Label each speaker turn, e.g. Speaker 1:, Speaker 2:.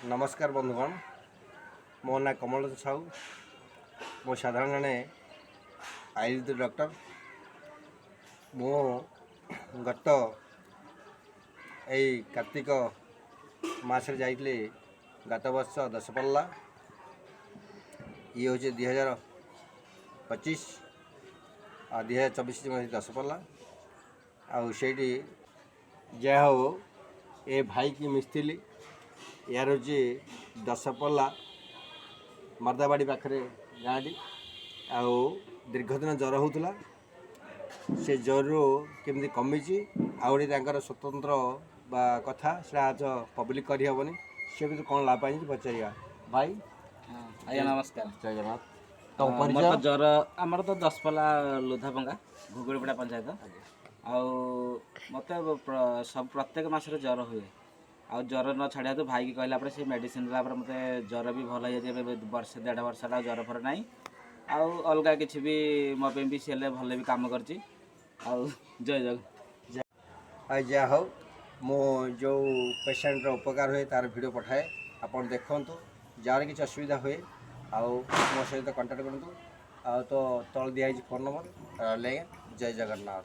Speaker 1: नमस्कार बंधुगण मो ना कमल साहू मो साधारण जड़े आयुर्वेद डॉक्टर मो गत यही कार्तिक मसरे जाइए गत वर्ष दशपल्ला ये हूँ 2025 और 2024 दशपल्ला आठी जहा हो ए भाई की मिस्त्री यार हूँ दशपल्ला मर्दाबाड़ी पाखे गाँटी आउ दीर्घ दिन ज्वर होता से ज्वर केमी कमी आउे स्वतंत्र बा कथा से आज पब्लिक करहबनी से भी कौन लाभ पाई पचार भाई।
Speaker 2: आज्ञा नमस्कार।
Speaker 1: जय जगन्नाथ।
Speaker 2: तो ज्वर आमर तो दशपल्ला लुधापंगा घुगुड़ीपड़ा पंचायत मत सब प्रत्येक मसरे ज्वर हुए आ ज्वर न छाड़ा तो भाई की कहला से मेडिसिन मत ज्वर भी भल हो वर्ष 1.5 वर्ष ज्वर फर ना अलग किसी भी मो भी सी भल भी कम कर जय जग
Speaker 1: जहा हो मो जो पेसेंटर उपकार हुए तार वीडियो पठाए आपन देखु जार किसी असुविधा हुए मो सहित कंटाक्ट करूँ तो तल दिखाई फोन नंबर जय जगन्नाथ।